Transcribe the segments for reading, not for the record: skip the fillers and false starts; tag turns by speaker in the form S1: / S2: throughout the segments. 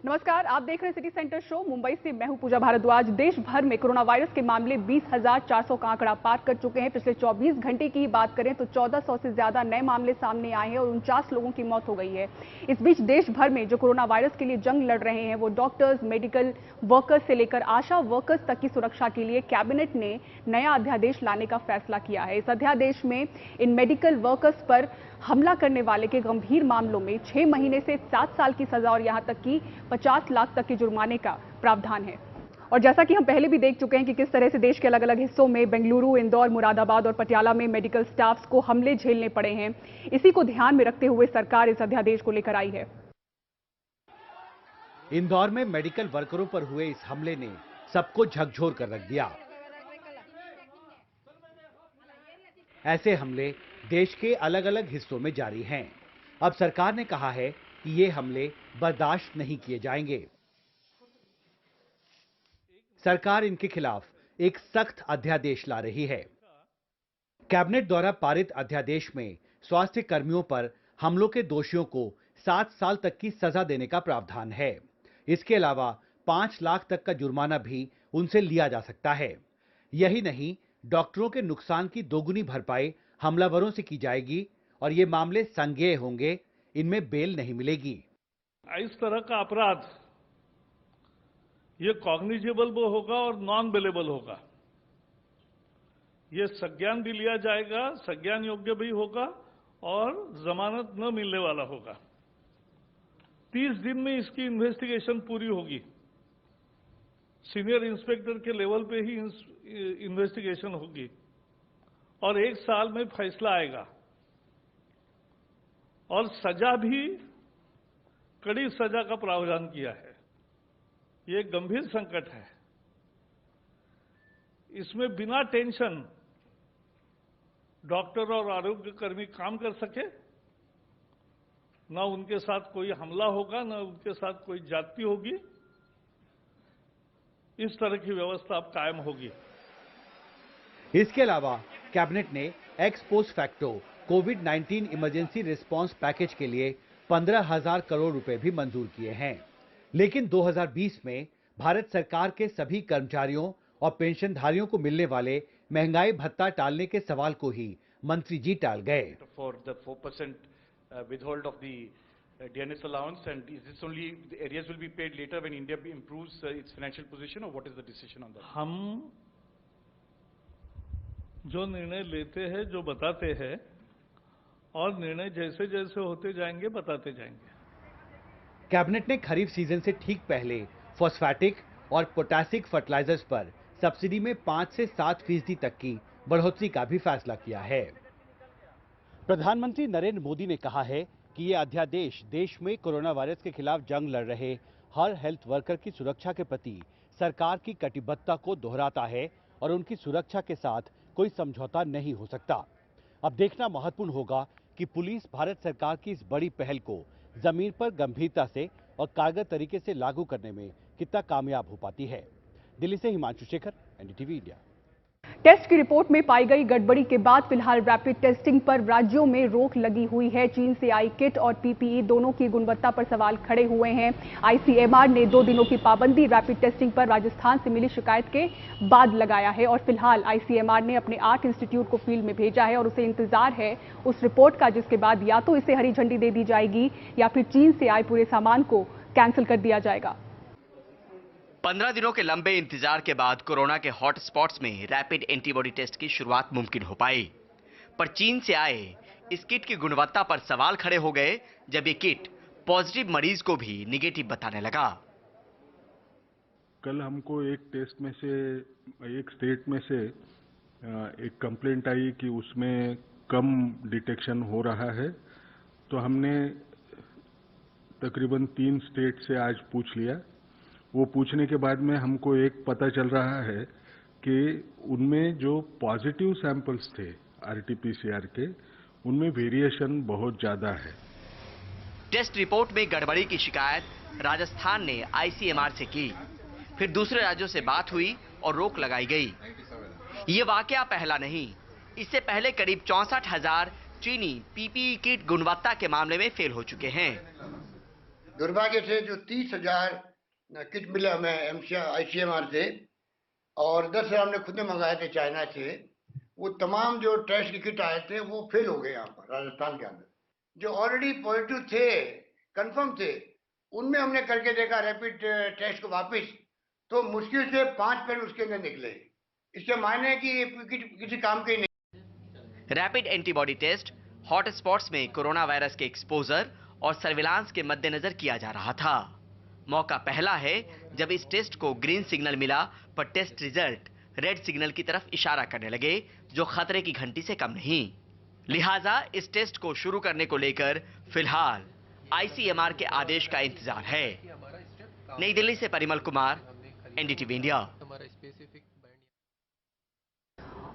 S1: नमस्कार, आप देख रहे हैं सिटी सेंटर शो। मुंबई से मैं हूं पूजा भारद्वाज। देश भर में कोरोना वायरस के मामले 20,400 का आंकड़ा पार कर चुके हैं। पिछले 24 घंटे की बात करें तो 1400 से ज्यादा नए मामले सामने आए हैं और 49 लोगों की मौत हो गई है। इस बीच देश भर में जो कोरोना वायरस के लिए जंग लड़ रहे हैं वो डॉक्टर्स, मेडिकल वर्कर्स से लेकर आशा वर्कर्स तक की सुरक्षा के लिए कैबिनेट ने नया अध्यादेश लाने का फैसला किया है। इस अध्यादेश में इन मेडिकल वर्कर्स पर हमला करने वाले के गंभीर मामलों में 6 महीने से 7 साल की सजा और यहां तक कि 50 लाख तक के जुर्माने का प्रावधान है। और जैसा कि हम पहले भी देख चुके हैं कि किस तरह से देश के अलग अलग हिस्सों में बेंगलुरु, इंदौर, मुरादाबाद और पटियाला में मेडिकल स्टाफ्स को हमले झेलने पड़े हैं। इसी को ध्यान में रखते हुए सरकार इस अध्यादेश को लेकर आई है।
S2: इंदौर में मेडिकल वर्करों पर हुए इस हमले ने सबको झकझोर कर रख दिया। ऐसे हमले देश के अलग अलग हिस्सों में जारी हैं। अब सरकार ने कहा है कि ये हमले बर्दाश्त नहीं किए जाएंगे। सरकार इनके खिलाफ एक सख्त अध्यादेश ला रही है। कैबिनेट द्वारा पारित अध्यादेश में स्वास्थ्य कर्मियों पर हमलों के दोषियों को 7 साल तक की सजा देने का प्रावधान है। इसके अलावा 5 लाख तक का जुर्माना भी उनसे लिया जा सकता है। यही नहीं, डॉक्टरों के नुकसान की दोगुनी भरपाई हमलावरों से की जाएगी और ये मामले संज्ञेय होंगे। इनमें बेल नहीं मिलेगी।
S3: इस तरह का अपराध ये कॉग्निजेबल भी होगा और नॉन बेलेबल होगा। ये संज्ञान भी लिया जाएगा, संज्ञान योग्य भी होगा और जमानत न मिलने वाला होगा। 30 दिन में इसकी इन्वेस्टिगेशन पूरी होगी। सीनियर इंस्पेक्टर के लेवल पे ही इन्वेस्टिगेशन होगी और 1 साल में फैसला आएगा और सजा भी कड़ी सजा का प्रावधान किया है। ये एक गंभीर संकट है। इसमें बिना टेंशन डॉक्टर और आरोग्य कर्मी काम कर सके, ना उनके साथ कोई हमला होगा, ना उनके साथ कोई जाति होगी। इस तरह की व्यवस्था अब कायम होगी।
S2: इसके अलावा कैबिनेट ने एक्स पोस्ट फैक्टो कोविड-19 इमरजेंसी रिस्पांस पैकेज के लिए 15,000 करोड़ रुपए भी मंजूर किए हैं। लेकिन 2020 में भारत सरकार के सभी कर्मचारियों और पेंशनधारियों को मिलने वाले महंगाई भत्ता टालने के सवाल को ही मंत्री जी टाल गए।
S4: For the 4% withhold of the DNS allowance, and is this only the areas will be paid later when India improves its financial position, or what is the decision on that?
S3: हम जो निर्णय लेते हैं, जो बताते हैं और निर्णय जैसे जैसे होते जाएंगे बताते जाएंगे।
S2: कैबिनेट ने खरीफ सीजन से ठीक पहले फॉस्फेटिक और पोटैसिक फर्टिलाइजर्स पर सब्सिडी में 5 से 7% तक की बढ़ोतरी का भी फैसला किया है। प्रधानमंत्री नरेंद्र मोदी ने कहा है कि ये अध्यादेश देश में कोरोना वायरस के खिलाफ जंग लड़ रहे हर हेल्थ वर्कर की सुरक्षा के प्रति सरकार की कटिबद्धता को दोहराता है और उनकी सुरक्षा के साथ कोई समझौता नहीं हो सकता। अब देखना महत्वपूर्ण होगा कि पुलिस भारत सरकार की इस बड़ी पहल को जमीन पर गंभीरता से और कारगर तरीके से लागू करने में कितना कामयाब हो पाती है। दिल्ली से Himanshu Shekhar, NDTV India.
S1: Test की रिपोर्ट में पाई गई गड़बड़ी के बाद फिलहाल रैपिड टेस्टिंग पर राज्यों में रोक लगी हुई है। चीन से आई किट और पीपीई दोनों की गुणवत्ता पर सवाल खड़े हुए हैं। आईसीएमआर ने 2 दिनों की पाबंदी रैपिड टेस्टिंग पर राजस्थान से मिली शिकायत के बाद लगाया है और फिलहाल आईसीएमआर ने अपने 8 इंस्टीट्यूट को फील्ड में भेजा है और उसे इंतजार है उस रिपोर्ट का, जिसके बाद या तो इसे हरी झंडी दे दी जाएगी या फिर चीन से आए पूरे सामान को कैंसिल कर दिया जाएगा।
S5: 15 दिनों के लंबे इंतजार के बाद कोरोना के हॉट स्पॉट्स में रैपिड एंटीबॉडी टेस्ट की शुरुआत मुमकिन हो पाई, पर चीन से आए इस किट की गुणवत्ता पर सवाल खड़े हो गए जब ये किट पॉजिटिव मरीज को भी निगेटिव बताने लगा।
S6: कल हमको एक टेस्ट में से एक स्टेट में से एक कंप्लेंट आई कि उसमें कम डिटेक्शन हो रहा है, तो हमने तकरीबन 3 स्टेट से आज पूछ लिया। वो पूछने के बाद में हमको एक पता चल रहा है कि उनमें जो पॉजिटिव सैंपल्स थे आरटीपीसीआर के, उनमें वेरिएशन बहुत ज्यादा है।
S5: टेस्ट रिपोर्ट में गड़बड़ी की शिकायत राजस्थान ने आईसीएमआर से की, फिर दूसरे राज्यों से बात हुई और रोक लगाई गई। ये वाकया पहला नहीं, इससे पहले करीब 64,000 चीनी पीपीई किट गुणवत्ता के मामले में फेल हो चुके हैं।
S7: दुर्भाग्य से जो 30,000 किट मिले हमें ICMR से और 10,000 हमने खुद ने मंगाए थे चाइना से, वो तमाम जो टेस्ट की किट आए थे वो फेल हो गए यहाँ पर राजस्थान के अंदर। जो ऑलरेडी पॉजिटिव थे, कंफर्म थे, उनमें हमने करके देखा रैपिड टेस्ट को वापस, तो मुश्किल से 5 पेन उसके अंदर निकले। इसके मायने है कि ये किसी काम के ही नहीं।
S5: Rapid antibody test hot spots में कोरोना वायरस के एक्सपोजर और सर्विलांस के मद्देनजर किया जा रहा था। मौका पहला है जब इस टेस्ट को ग्रीन सिग्नल मिला, पर टेस्ट रिजल्ट रेड सिग्नल की तरफ इशारा करने लगे, जो खतरे की घंटी से कम नहीं। लिहाजा इस टेस्ट को शुरू करने को लेकर फिलहाल ICMR के आदेश का इंतजार है। नई दिल्ली से परिमल कुमार, NDTV इंडिया।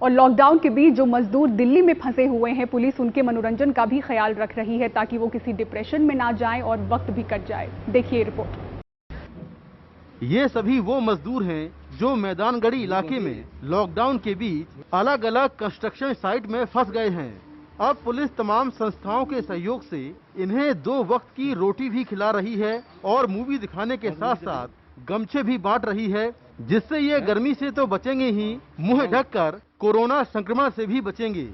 S1: और लॉकडाउन के बीच जो मजदूर दिल्ली में फंसे हुए हैं, पुलिस उनके मनोरंजन का भी ख्याल रख रही है ताकि वो किसी डिप्रेशन में ना जाएं और वक्त भी कट जाए। देखिए रिपोर्ट।
S8: ये सभी वो मजदूर हैं जो मैदानगढ़ी इलाके में लॉकडाउन के बीच अलग अलग कंस्ट्रक्शन साइट में फंस गए हैं। अब पुलिस तमाम संस्थाओं के सहयोग से इन्हें 2 वक्त की रोटी भी खिला रही है और मूवी दिखाने के साथ साथ गमछे भी बांट रही है, जिससे ये गर्मी से तो बचेंगे ही, मुंह ढककर कोरोना संक्रमण से भी बचेंगे।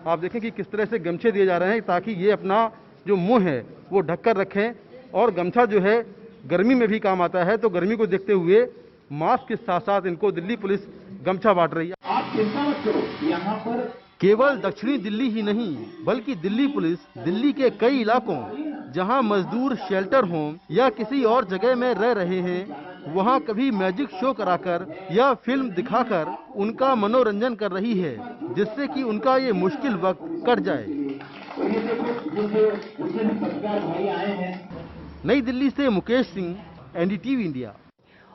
S8: आप देखें कि किस तरह से गमछे दिए जा रहे हैं ताकि ये अपना जो मुंह है वो ढककर रखें, और गमछा जो है गर्मी में भी काम आता है, तो गर्मी को देखते हुए मास्क के साथ साथ इनको दिल्ली पुलिस गमछा बांट रही है।
S9: आप चिंता मत करो, यहाँ पर
S8: केवल दक्षिणी दिल्ली ही नहीं बल्कि दिल्ली पुलिस दिल्ली के कई इलाकों जहां मजदूर शेल्टर होम या किसी और जगह में रह रहे हैं, वहां कभी मैजिक शो कराकर या फिल्म दिखाकर उनका मनोरंजन कर रही है, जिससे कि उनका ये मुश्किल वक्त कट जाए। नई दिल्ली से मुकेश सिंह, NDTV इंडिया।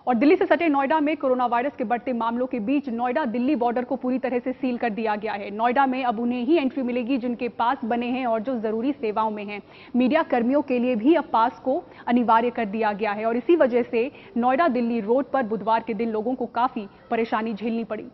S1: और दिल्ली से सटे नोएडा में कोरोना वायरस के बढ़ते मामलों के बीच नोएडा दिल्ली बॉर्डर को पूरी तरह से सील कर दिया गया है। नोएडा में अब उन्हें ही एंट्री मिलेगी जिनके पास बने हैं और जो जरूरी सेवाओं में हैं। मीडिया कर्मियों के लिए भी अब पास को अनिवार्य कर दिया गया है और इसी वजह से नोएडा दिल्ली रोड पर बुधवार के दिन लोगों को काफी परेशानी झेलनी पड़ी।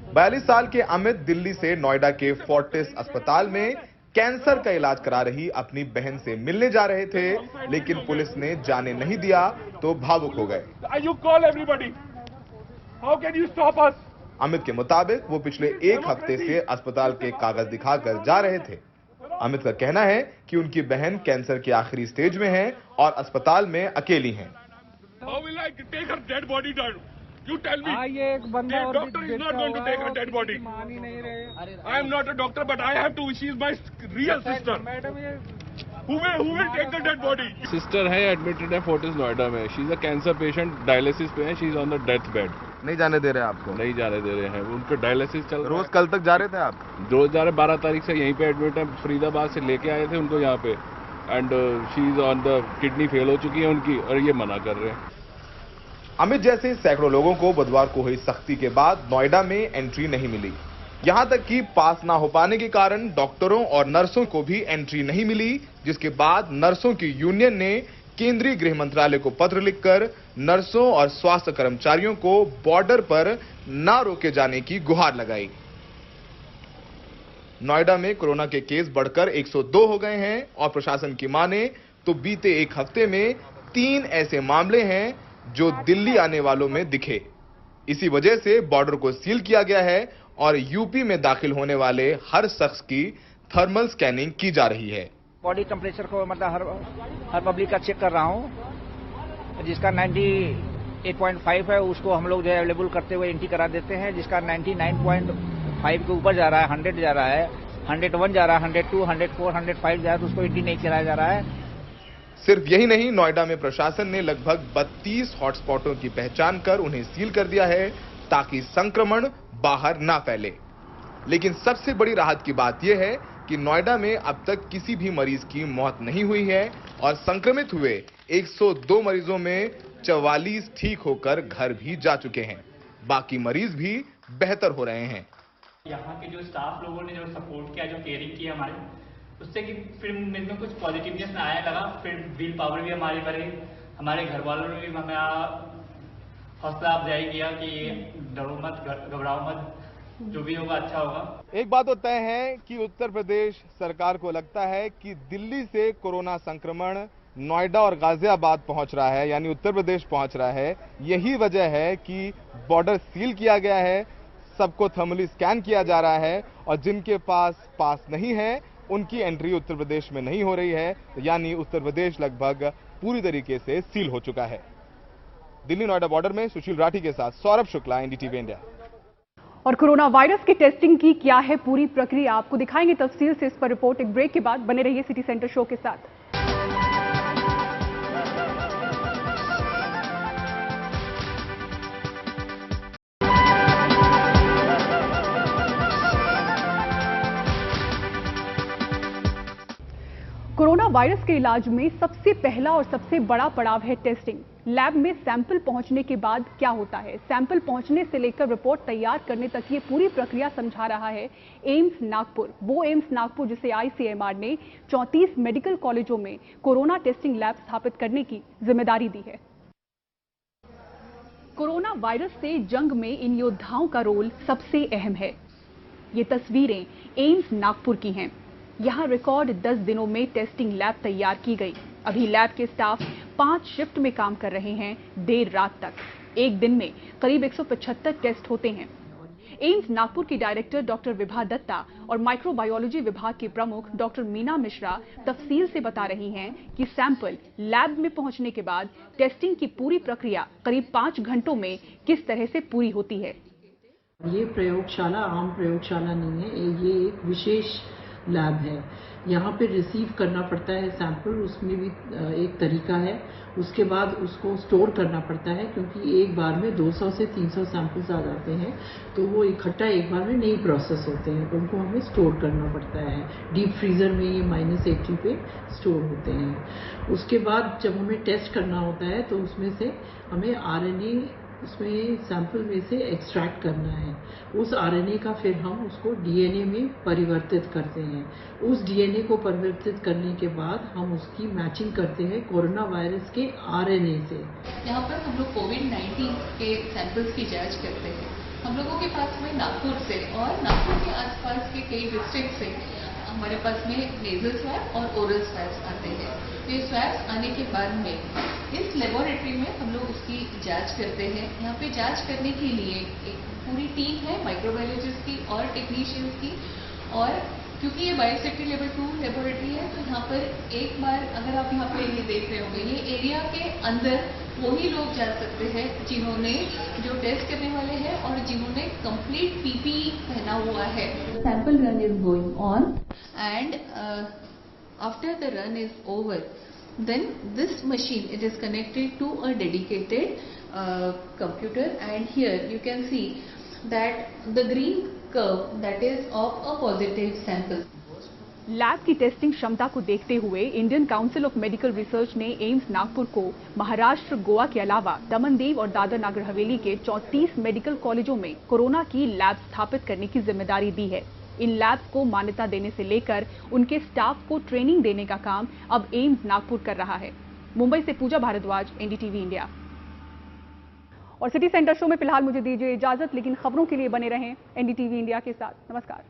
S10: 42 साल के अमित दिल्ली से नोएडा के फोर्टिस अस्पताल में कैंसर का इलाज करा रही अपनी बहन से मिलने जा रहे थे, लेकिन पुलिस ने जाने नहीं दिया तो भावुक हो गए। अमित के मुताबिक वो पिछले 1 हफ्ते से अस्पताल के कागज दिखाकर जा रहे थे। अमित का कहना है कि उनकी बहन कैंसर के आखिरी स्टेज में है और अस्पताल में अकेली हैं।
S11: You tell me. Doctor is not going to take her dead body. I am not a doctor, but I have to. She is my real sister. Who will take the dead body?
S12: Sister है admitted है Fortis Noida में. She is a cancer patient, dialysis पे है. She is on the death bed.
S10: नहीं जाने दे रहे आपको?
S12: नहीं जाने दे रहे हैं. उनका डायलिसिस चल रहा है.
S10: रोज कल तक जा रहे थे आप?
S12: रोज जा रहे. 12 तारीख से यहीं पे एडमिट है. फरीदाबाद से लेके आए थे उनको यहाँ पे. And she is on the kidney fail हो चुकी है उनकी और ये मना कर रहे हैं।
S10: अमित जैसे सैकड़ों लोगों को बुधवार को हुई सख्ती के बाद नोएडा में एंट्री नहीं मिली। यहां तक कि पास ना हो पाने के कारण डॉक्टरों और नर्सों को भी एंट्री नहीं मिली, जिसके बाद नर्सों की यूनियन ने केंद्रीय गृह मंत्रालय को पत्र लिखकर नर्सों और स्वास्थ्य कर्मचारियों को बॉर्डर पर ना रोके जाने की गुहार लगाई। नोएडा में कोरोना के केस बढ़कर 102 हो गए हैं और प्रशासन की माने तो बीते 1 हफ्ते में 3 ऐसे मामले हैं जो दिल्ली आने वालों में दिखे। इसी वजह से बॉर्डर को सील किया गया है और यूपी में दाखिल होने वाले हर शख्स की थर्मल स्कैनिंग की जा रही है।
S13: बॉडी टेम्परेचर को मतलब हर पब्लिक का चेक कर रहा हूं। जिसका 98.5 है उसको हम लोग जो है अवेलेबल करते हुए एंट्री करा देते हैं। जिसका 99.5 के ऊपर जा रहा है, 100 जा रहा है, 101 जा रहा है, 102, 104, 105 जा रहा है तो उसको एंट्री नहीं कराया जा रहा है।
S10: सिर्फ यही नहीं, नोएडा में प्रशासन ने लगभग 32 हॉटस्पॉटों की पहचान कर उन्हें सील कर दिया है ताकि संक्रमण बाहर ना फैले। लेकिन सबसे बड़ी राहत की बात यह है कि नोएडा में अब तक किसी भी मरीज की मौत नहीं हुई है और संक्रमित हुए 102 मरीजों में 44 ठीक होकर घर भी जा चुके हैं। बाकी मरीज भी बेहतर हो रहे हैं।
S14: यहाँ के जो स्टाफ लोगों ने जो सपोर्ट किया, जो केयरिंग की हमारे, उससे कि फिर में कुछ पॉजिटिवनेस आया लगा। फिर विल पावर भी हमारी बढ़ी। हमारे घर वालों ने भी हमें हौसला अफजाई किया कि डरो मत, घबराओ मत, जो भी होगा अच्छा होगा।
S10: एक बात तो तय है कि उत्तर प्रदेश सरकार को लगता है कि दिल्ली से कोरोना संक्रमण नोएडा और गाजियाबाद पहुंच रहा है, यानी उत्तर प्रदेश पहुंच रहा है। यही वजह है कि बॉर्डर सील किया गया है, सबको थर्मली स्कैन किया जा रहा है और जिनके पास नहीं है उनकी एंट्री उत्तर प्रदेश में नहीं हो रही है, यानी उत्तर प्रदेश लगभग पूरी तरीके से सील हो चुका है। दिल्ली नोएडा बॉर्डर में सुशील राठी के साथ सौरभ शुक्ला, एनडीटीवी इंडिया।
S1: और कोरोना वायरस की टेस्टिंग की क्या है पूरी प्रक्रिया, आपको दिखाएंगे तफसील से इस पर रिपोर्ट। एक ब्रेक के बाद बने रहिए सिटी सेंटर शो के साथ। कोरोना वायरस के इलाज में सबसे पहला और सबसे बड़ा पड़ाव है टेस्टिंग। लैब में सैंपल पहुंचने के बाद क्या होता है, सैंपल पहुंचने से लेकर रिपोर्ट तैयार करने तक ये पूरी प्रक्रिया समझा रहा है एम्स नागपुर। वो एम्स नागपुर जिसे आईसीएमआर ने 34 मेडिकल कॉलेजों में कोरोना टेस्टिंग लैब स्थापित करने की जिम्मेदारी दी है। कोरोना वायरस से जंग में इन योद्धाओं का रोल सबसे अहम है। ये तस्वीरें एम्स नागपुर की हैं। यहां रिकॉर्ड 10 दिनों में टेस्टिंग लैब तैयार की गई। अभी लैब के स्टाफ 5 शिफ्ट में काम कर रहे हैं, देर रात तक। एक दिन में करीब 175 टेस्ट होते हैं। एम्स नागपुर की डायरेक्टर डॉक्टर विभा दत्ता और माइक्रोबायोलॉजी विभाग की प्रमुख डॉक्टर मीना मिश्रा तफसील से बता रही हैं कि सैंपल लैब में पहुंचने के बाद टेस्टिंग की पूरी प्रक्रिया करीब 5 घंटों में किस तरह से पूरी होती है।
S15: ये प्रयोगशाला आम प्रयोगशाला नहीं है, ये एक विशेष लैब है। यहाँ पे रिसीव करना पड़ता है सैंपल, उसमें भी एक तरीका है। उसके बाद उसको स्टोर करना पड़ता है, क्योंकि एक बार में 200 से 300 सैंपल्स आ जाते हैं, तो वो इकट्ठा एक बार में नहीं प्रोसेस होते हैं, तो उनको हमें स्टोर करना पड़ता है। डीप फ्रीजर में ये -80 पे स्टोर होते हैं। उसके बाद जब हमें टेस्ट करना होता है तो उसमें से हमें आरएनए उसमें सैंपल में से एक्सट्रैक्ट करना है। उस आरएनए का फिर हम उसको डीएनए में परिवर्तित करते हैं। उस डीएनए को परिवर्तित करने के बाद हम उसकी मैचिंग करते हैं कोरोना वायरस के आरएनए से।
S16: यहाँ पर हम लोग कोविड-19 के सैंपल्स की जांच करते हैं। हम लोगों के पास में नागपुर से और नागपुर के आसपास के कई डिस्ट्रिक्ट से हमारे पास में नेजल स्वैब और ओरल स्वैब्स आते हैं। तो ये स्वैब्स आने के बाद में इस लेबोरेटरी में हम लोग उसकी जांच करते हैं। यहाँ पे जांच करने के लिए एक पूरी टीम है माइक्रोबायोलॉजिस्ट की और टेक्नीशियंस की, और क्योंकि ये बायोसेफ्टी लेवल 2 लेबोरेटरी है, तो यहाँ पर एक बार अगर आप यहाँ पे ये देख रहे होंगे, ये एरिया के अंदर वही लोग जा सकते हैं जिन्होंने जो टेस्ट करने वाले हैं और जिन्होंने कंप्लीट पीपीई पहना हुआ है। Sample run is going on and after the run is over, then this machine, it is connected to a dedicated computer, and here you can see that the green curve that is of a positive sample.
S1: Lab की testing क्षमता को देखते हुए Indian council of medical research ने AIIMS Nagpur को महाराष्ट्र, गोवा के अलावा दमन दीव और दादर नागर हवेली के 34 मेडिकल कॉलेजों में कोरोना की लैब स्थापित करने की जिम्मेदारी दी है। इन लैब्स को मान्यता देने से लेकर उनके स्टाफ को ट्रेनिंग देने का काम अब एम्स नागपुर कर रहा है। मुंबई से पूजा भारद्वाज, एनडीटीवी इंडिया। और सिटी सेंटर शो में फिलहाल मुझे दीजिए इजाजत, लेकिन खबरों के लिए बने रहें एनडीटीवी इंडिया के साथ। नमस्कार।